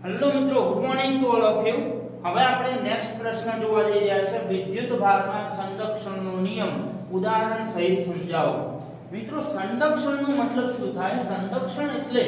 Hello મિત્રો, good morning to all of you. હવે આપણે નેક્સ્ટ પ્રશ્ન જોવા જઈ રહ્યા છે. વિદ્યુત ભારના સંરક્ષણનો નિયમ ઉદાહરણ સહિત સમજાવો. મિત્રો, સંરક્ષણનો મતલબ શું થાય? સંરક્ષણ એટલે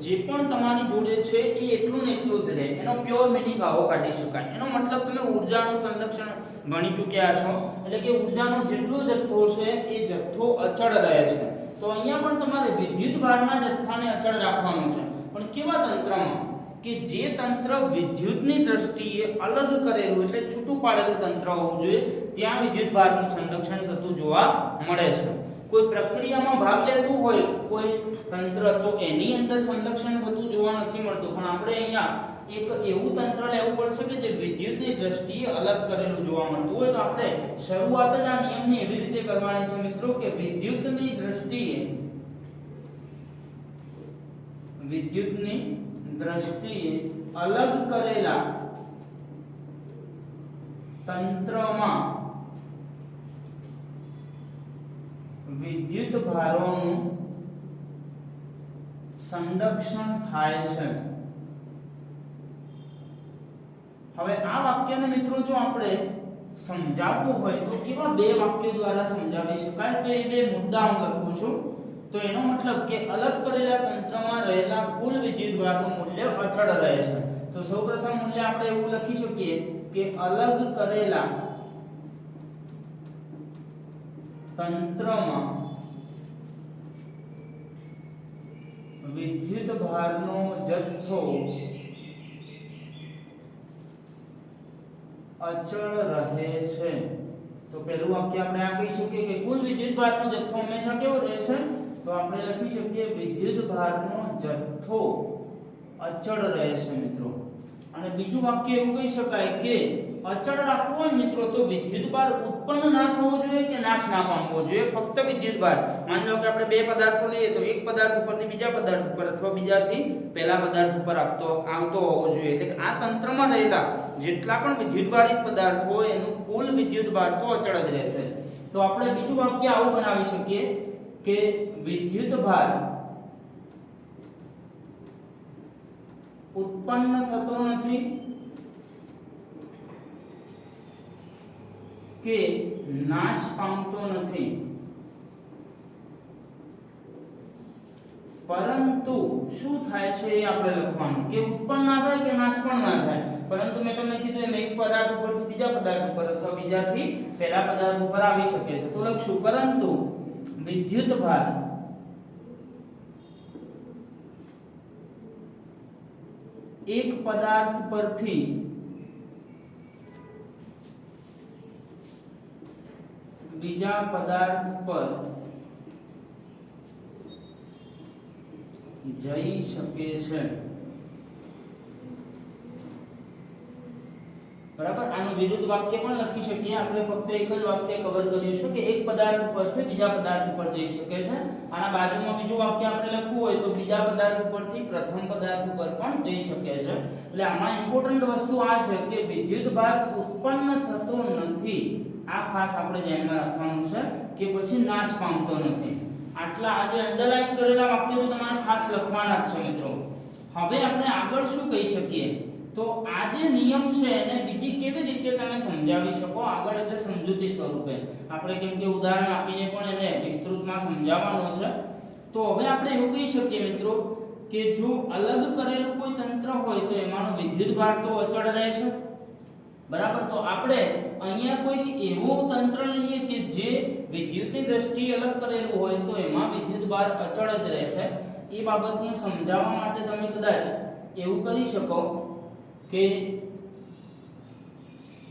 જે પણ તમારી જોડે છે એ એટલું ને એટલું જ રહે. એનો પ્યોર મીનિંગ આવો કાઢી શકાય. એનો મતલબ તમે ઊર્જાનું સંરક્ષણ ભણી ચૂક્યા છો, એટલે કે ઊર્જાનો જેટલો જથ્થો છે એ જથ્થો અચળ રહે છે. તો અહીંયા પણ તમારે વિદ્યુત ભારના જથ્થાને અચળ રાખવાનો છે, પણ કેવા તંત્રમાં? કે જે તંત્ર વિદ્યુતની દ્રષ્ટિએ અલગ કરેલું એટલે છૂટું પાડેલું તંત્ર હોવું જોઈએ, ત્યાં વિદ્યુત ભારનું સંરક્ષણ થતું જોવા મળે છે. કોઈ પ્રક્રિયામાં ભાગ લેતું હોય કોઈ તંત્ર, તો એની અંદર સંરક્ષણ થતું જોવા નથી મળતું, પણ આપણે અહીંયા એક એવું તંત્ર લેવું પડશે કે જે વિદ્યુતની દ્રષ્ટિએ અલગ કરેલું જોવા મળતું હોય. તો આપણે શરૂઆત જ આ નિયમની એવી રીતે કરવાની છે મિત્રો કે વિદ્યુતની દ્રષ્ટિએ અલગ કરેલા તંત્રમાં વિદ્યુત ભારોનું સંરક્ષણ થાય છે. હવે આ વાક્યને મિત્રો જો આપણે સમજાવવું હોય તો કેવા બે વાક્યો દ્વારા સમજાવી શકાય? તો એ બે મુદ્દા હું લખું છું. તો એનો મતલબ કે અલગ કરેલા તંત્રમાં રહેલા કુલ વિદ્યુત ભારનું મૂલ્ય અચળ રહે છે. તો સૌપ્રથમ મૂલ્ય આપણે એવું લખી શકીએ કે અલગ કરેલા તંત્રમાં વિદ્યુત ભારનો જથ્થો અચળ રહે છે. તો પહેલું વાક્ય આપણે આ કહી શકીએ કે કુલ વિદ્યુત ભારનો જથ્થો હંમેશા કેવો રહેશે? તો આપણે લખી શકીએ વિદ્યુત ભારનો જથ્થો અચળ રહે છે મિત્રો. અને બીજું વાક્ય એવું કહી શકાય કે અચળ રાખવું હોય મિત્રો તો વિદ્યુત ભાર ઉત્પન્ન ના થવો જોઈએ કે નાશ ના પામવો જોઈએ, ફક્ત વિદ્યુત ભાર. માની લો કે આપણે બે પદાર્થો લઈએ તો એક પદાર્થ ઉપરથી બીજા પદાર્થ ઉપર અથવા બીજાથી પહેલા પદાર્થ ઉપર આવતો હોવો જોઈએ. એટલે આ તંત્રમાં રહેલા જેટલા પણ વિદ્યુત ભારિત પદાર્થ હોય એનું કુલ વિદ્યુત ભાર તો અચળ જ રહેશે. તો આપણે બીજું વાક્ય આવું બનાવી શકીએ કે વિદ્યુત ભાર ઉત્પન્ન થતો નથી કે નાશ પામતો નથી, પરંતુ શું થાય છે એ આપણે લખવાનું કે ઉત્પન્ન ના થાય કે નાશ પણ ના થાય. પરંતુ મેં તમને કીધું એમ એક પદાર્થ ઉપરથી બીજા પદાર્થ ઉપર અથવા બીજાથી પહેલા પદાર્થ ઉપર આવી શકે છે. તો લખશું પરંતુ વિદ્યુત ભાર એક પદાર્થ પરથી બીજા પદાર્થ પર જઈ શકે છે. બરાબર. આનું વિરુદ્ધ વાક્ય પણ લખી શકીએ. આપણે ફક્ત એક જ વાક્ય કવર કર્યું છે કે એક પદાર્થ ઉપરથી બીજા પદાર્થ ઉપર જઈ શકે છે. આના બાજુમાં બીજું વાક્ય આપણે લખવું હોય તો બીજા પદાર્થ ઉપરથી પ્રથમ પદાર્થ ઉપર પણ જઈ શકે છે. એટલે આમાં ઇમ્પોર્ટન્ટ વસ્તુ આ છે કે વિદ્યુત ભાર ઉત્પન્ન થતો નથી. આ ખાસ આપણે ધ્યાનમાં રાખવાનું છે કે પછી નાશ પામતો નથી. આટલા આજે અંડરલાઈન કરેલા વાક્યો તો તમારે ખાસ લખવાના જ છે મિત્રો. હવે આપણે આગળ શું કહી શકીએ? તો આ જે નિયમ છે એને બીજી કેવી રીતે તમે સમજાવી શકો આગળ, એટલે સમજૂતી સ્વરૂપે આપણે કેમ કે ઉદાહરણ આપીને પણ એને વિસ્તૃતમાં સમજાવવાનો છે. તો હવે આપણે એવું કહી શકીએ મિત્રો કે જો અલગ કરેલું કોઈ તંત્ર હોય તો એમાંનો વિદ્યુત ભાર તો અચળ રહેશે. બરાબર. તો આપણે અહીંયા કોઈક એવું તંત્ર લઈએ કે જે વિદ્યુતની દ્રષ્ટિએ અલગ કરેલું હોય તો એમાં વિદ્યુત ભાર અચળ જ રહેશે. એ બાબતનું સમજાવવા માટે તમે કદાચ એવું કરી શકો કે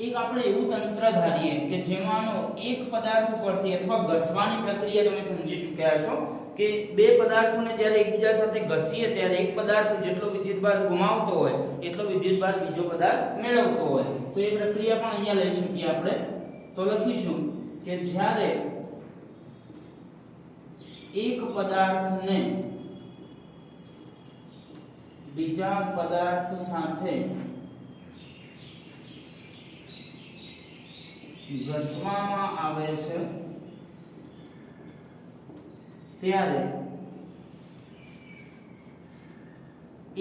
એક આપણે એવું તંત્ર ધારીએ કે જેમાંનો એક પદાર્થ ઉપરથી અથવા ઘસવાની પ્રક્રિયા તમે સમજી ચૂક્યા છો કે બે પદાર્થોને જ્યારે એકબીજા સાથે ઘસીએ ત્યારે એક પદાર્થ જેટલો વિદ્યુતભાર ગુમાવતો હોય એટલો વિદ્યુતભાર બીજો પદાર્થ મેળવતો હોય. તો એ પ્રક્રિયા પણ અહીંયા લઈ શકીએ આપણે. તો લખીશું કે જ્યારે એક પદાર્થને બીજા પદાર્થ સાથે ઘસવામાં આવે છે ત્યારે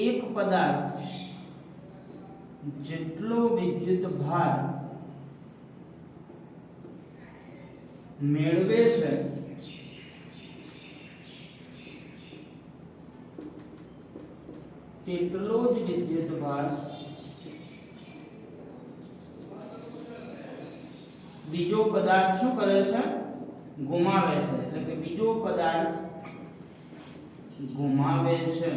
એક પદાર્થ જેટલો વિદ્યુત ભાર મેળવે છે તેટલો જ વિદ્યુત ભાર બીજો પદાર્થ શું કરે છે? ગુમાવે છે. એટલે કે બીજો પદાર્થ ગુમાવે છે.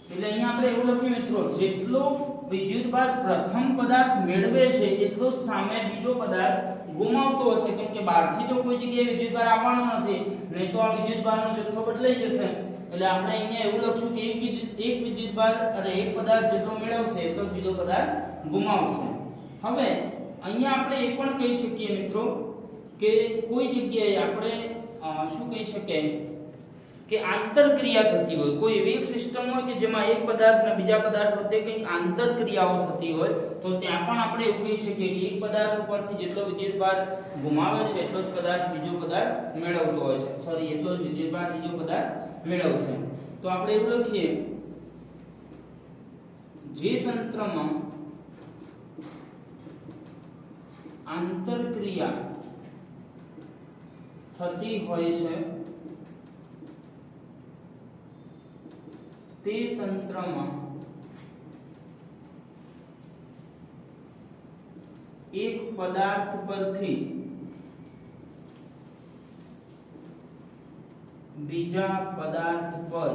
એટલે અહીંયા આપણે એવું લખ્યું મિત્રો, જેટલો વિદ્યુતભાર પ્રથમ પદાર્થ મેળવે છે એટલો જ સામે બીજો પદાર્થ ગુમાવતો હશે, કેમ કે બહારથી તો કોઈ જગ્યાએ વિદ્યુતભાર આવવાનો નથી, નહીં તો આ વિદ્યુતભારનો જથ્થો બદલાઈ જશે. એટલે આપણે અહીંયા એવું લખશું કે એક વિદ્યુતભાર અને એક પદાર્થ જેટલો મેળવશે એટલો જ બીજો પદાર્થ ગુમાવશે. હવે અહીંયા આપણે એ પણ કહી શકીએ મિત્રો કે કોઈ જગ્યાએ આપણે શું કહી શકીએ કે આંતરક્રિયા થતી હોય, કોઈ એવી એક સિસ્ટમ હોય કે જેમાં એક પદાર્થ અને બીજા પદાર્થ વચ્ચે કંઈક આંતરક્રિયાઓ થતી હોય, તો ત્યાં પણ આપણે એવું કહી શકીએ કે એક પદાર્થ ઉપરથી જેટલો વિદ્યુતભાર ગુમાવે છે એટલો જ પદાર્થ બીજો પદાર્થ મેળવતો હોય છે. સોરી, એટલો જ વિદ્યુતભાર બીજો પદાર્થ મેળવશે. તો આપણે એવું લખીએ, જે તંત્રમાં આંતરક્રિયા થતી હોય છે તે તંત્રમાં એક પદાર્થ પરથી બીજા પદાર્થ પર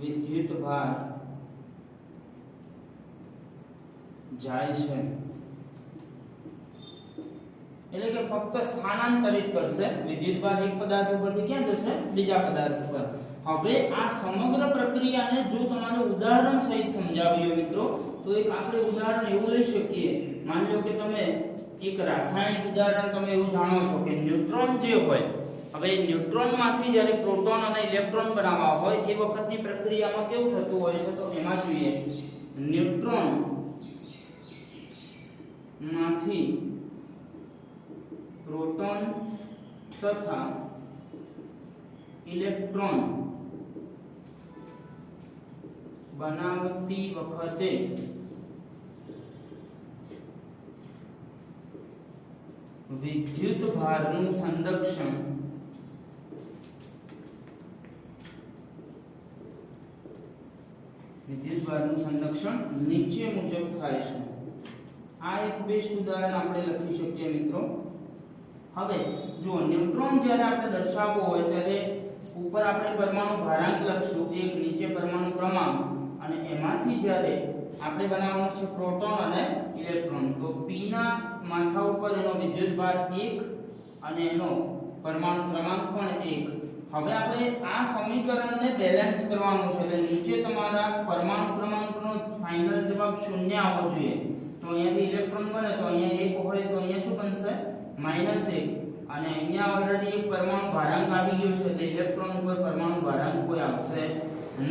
વિદ્યુતભાર જાય છે. એટલે કે ફક્ત સ્થાનાંતરિત કરશે વિદ્યુતભાર એક પદાર્થ ઉપરથી ક્યાં જશે? બીજા પદાર્થ ઉપર. હવે આ સમગ્ર પ્રક્રિયાને જો તમારે ઉદાહરણ સહિત સમજાવીએ મિત્રો, તો એક આપણે ઉદાહરણ એવું લઈ શકીએ. માની લો કે તમે એક રાસાયણિક ઉદાહરણ તમે એવું જાણો છો કે ન્યુટ્રોન જે હોય, હવે ન્યુટ્રોનમાંથી જ્યારે પ્રોટોન અને ઇલેક્ટ્રોન બનાવવા હોય એ વખતની પ્રક્રિયામાં કેવું થતું હોય છે, તો એમાં જોઈએ ન્યુટ્રોન માંથી પ્રોટોન તથા ઇલેક્ટ્રોન બનાવતી વખતે વિદ્યુતભારનું સંરક્ષણ નીચે મુજબ થાય છે. આ એક બેસ્ટ ઉદાહરણ આપણે લખી શકીએ મિત્રો. હવે જો ન્યુટ્રોન જ્યારે આપણે દર્શાવવો હોય ત્યારે ઉપર આપણે પરમાણુ ભારાંક લખશું, એક નીચે પરમાણુ ક્રમાંક, અને એમાંથી જ્યારે આપણે બનાવવાનું છે પ્રોટોન અને ઇલેક્ટ્રોન, તો p ના માથા ઉપર એનો વિદ્યુતભાર 1 અને એનો પરમાણુ ક્રમાંક પણ 1. હવે આપણે આ સમીકરણને બેલેન્સ કરવાનું છે, એટલે નીચે તમારા પરમાણુ ક્રમાંકનો ફાઇનલ જવાબ 0 આવવો જોઈએ. તો અહીંયાથી ઇલેક્ટ્રોન બને તો અહીંયા 1 હોય તો અહીંયા શું બનશે? -1. અને અહીંયા ઓલરેડી એક પરમાણુ ભારાંક આવી ગયો છે, એટલે ઇલેક્ટ્રોન ઉપર પરમાણુ ભારાંક કોઈ આવશે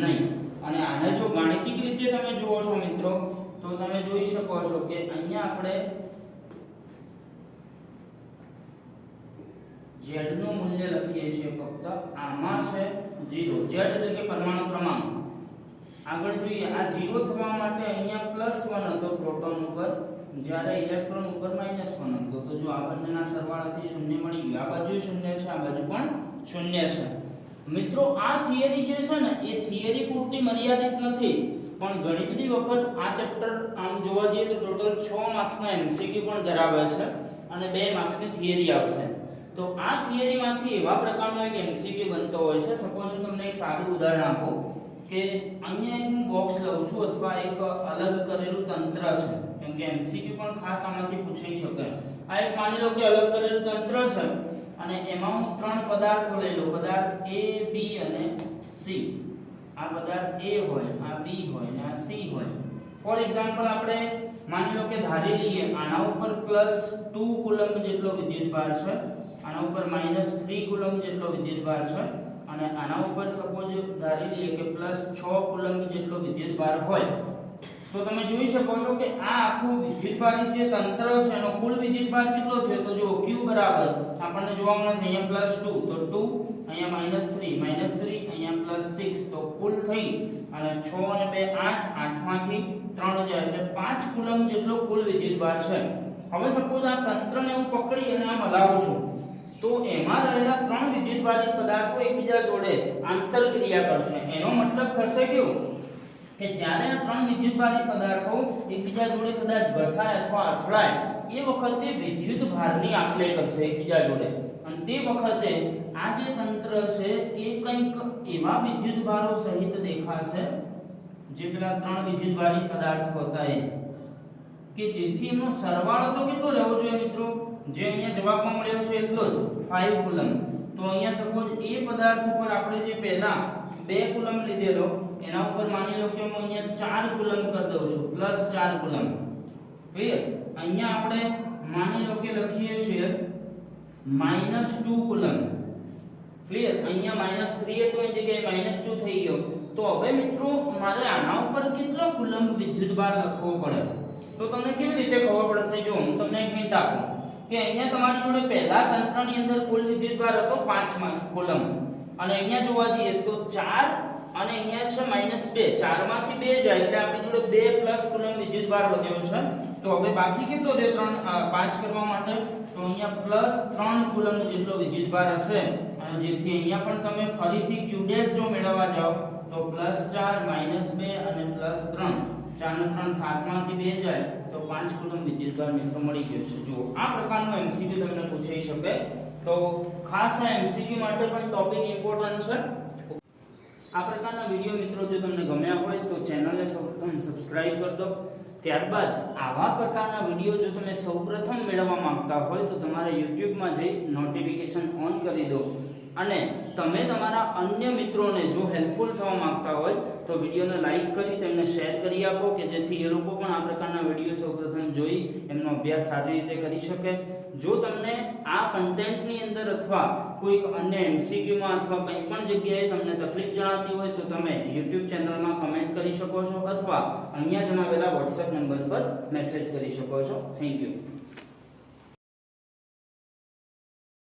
નહીં. અને આને જો ગાણિતિક રીતે તમે જુઓ છો મિત્રો, તો તમે જોઈ શકો છો કે અહીંયા આપણે z નું મૂલ્ય લખીએ છીએ, ફક્ત આમાં છે 0. z એટલે કે પરમાણુ ક્રમાંક. આગળ જોઈએ, આ 0 થવા માટે અહીંયા +1 હતો પ્રોટોન ઉપર, જ્યારે ઇલેક્ટ્રોન ઉપર -1 હતો. તો જો આ બંનેના સરવાળાથી 0 મળી ગયું. આ બાજુ 0 છે, આ બાજુ પણ 0 છે. મિત્રો આ થિયરી જે છે ને એ થિયરી પૂરતી મર્યાદિત નથી, પણ ઘણી બધી વખત આ ચેપ્ટર આમ જોવા જઈએ તો ટોટલ 6 માર્ક્સના MCQ પણ ધરાવે છે અને 2 માર્ક્સની થિયરી આવશે. તો આ થિયરીમાંથી એવા પ્રકારનો એક MCQ બનતો હોય છે. સપોઝ હું તમને એક સાદું ઉદાહરણ આપું કે અહીંયા એક હું બોક્સ લઉં છું અથવા એક અલગ કરેલું તંત્ર છે, કેમ કે MCQ પણ ખાસ આમાંથી પૂછાઈ શકે. આ એક માની લો કે અલગ કરેલું તંત્ર છે અને એમાં હું 3 પદાર્થો લઈ લઉં, પદાર્થ A, B અને C. આ પદાર્થ A હોય, આ B હોય અને આ C હોય. ફોર એક્ઝામ્પલ આપણે માની લો કે ધારી લઈએ આના ઉપર +2 કુલમ્બ જેટલો વિદ્યુતભાર છે, આના ઉપર -3 કુલમ્બ જેટલો વિદ્યુતભાર છે, અને આના ઉપર સપોઝ ધારી લઈએ કે +6 કુલમ્બ જેટલો વિદ્યુતભાર હોય. તો તમે જોઈ શકો છો કે આ આખું વિદ્યુતભારિત જે તંત્ર છે એનો કુલ વિદ્યુતભાર કેટલો થયો તો જો Q બરાબર આપણને જોવા મળે છે અહીંયા +2 તો 2 અહીંયા -3 અહીંયા +6 તો કુલ થઈ અને 6 અને 2 8 8 માંથી 3 જાય એટલે 5 કુલમ જેટલો કુલ વિદ્યુતભાર છે. હવે સપોઝ આ તંત્રને હું પકડી અને આમ હલાવું છું તો એમાં રહેલા 3 વિદ્યુતભારિત પદાર્થો એકબીજા જોડે આંતરક્રિયા કરશે. એનો મતલબ થશે કેવું કે જ્યારે આ 3 વિદ્યુતભારિત પદાર્થો એકબીજા જોડે કદાચ ઘસાય અથવા અથડાય એ વખતે વિદ્યુતભારની આપ-લે કરશે એકબીજા જોડે અને તે વખતે આ જે તંત્ર છે એ કંઈક એવા વિદ્યુતભારો સહિત દેખાશે જે પેલા 3 વિદ્યુતભારિત પદાર્થો હતા એ કે જેથી એનો સરવાળો તો કેટલો લેવો જોઈએ મિત્રો જે અહીંયા જવાબમાં મળ્યો છે એટલો જ 5 કુલમ. તો અહીંયા સપોઝ એ પદાર્થ ઉપર આપણે જે પહેલા 2 કુલમ લીધેલો એના ઉપર માની લો કે હું અહીંયા 4 કુલમ કરી દઉં છું +4 કુલમ. ક્લિયર? અહીંયા આપણે માની લો કે લખીએ છીએ -2 કુલમ. ક્લિયર? અહીંયા -3 હતો એ જગ્યાએ -2 થઈ ગયો. તો હવે મિત્રો મારે આના ઉપર કેટલો કુલમ વિદ્યુતભાર લખવો પડે તો તમને કેવી રીતે ખબર પડશે? જો હું તમને એક હિન્ટ આપું કે અહીંયા તમારી જોડે પહેલા તંત્રની અંદર કુલ વિદ્યુતભાર હતો 5 કુલમ અને અહીંયા જોવા જઈએ તો 4 અને અહીંયા છે -2 4 માંથી 2 જાય એટલે આપણી જોડે 2 કુલમ વિદ્યુતભાર વધ્યો છે. તો હવે બાકી કેટલો છે 5 કરવા માટે તો અહીંયા +3 કુલમ જેટલો વિદ્યુતભાર હશે અને જેથી અહીંયા પણ તમે ફરીથી q' જો મેળવવા જાઓ તો +4 -2 અને +3 4 ને 3 7 માંથી 2 જાય તો 5 કુલમ વિદ્યુતભાર મિત્રો મળી ગયો છે. જો આ પ્રકારનો MCQ તમને પૂછાઈ શકે તો ખાસ આ MCQ માટે પણ ટોપિક ઇમ્પોર્ટન્ટ છે. આ પ્રકારના વિડિયો મિત્રો જો તમને ગમ્યા હોય તો ચેનલને સૌપ્રથમ સબસ્ક્રાઇબ કરી દો. ત્યારબાદ આવા પ્રકારના વિડિયો જો તમે સૌપ્રથમ મેળવવા માંગતા હોય તો તમારે YouTube માં જઈ નોટિફિકેશન ઓન કરી દો અને તમે તમારા અન્ય મિત્રોને જો હેલ્પફુલ થવા માંગતા હોય તો વિડિયોને લાઈક કરી તેમને શેર કરી આપો કે જેથી એ લોકો પણ આ પ્રકારના વિડિયો સૌપ્રથમ જોઈ એમનો અભ્યાસ સારી રીતે કરી શકે. જો તમને આ કન્ટેન્ટની અંદર અથવા કોઈક અન્ય MCQ માં અથવા કંઈ પણ જગ્યાએ તમને તકલીફ જણાતી હોય તો તમે YouTube ચેનલમાં કમેન્ટ કરી શકો છો અથવા અહીંયા જણાવેલા WhatsApp નંબર પર મેસેજ કરી શકો છો. Thank you.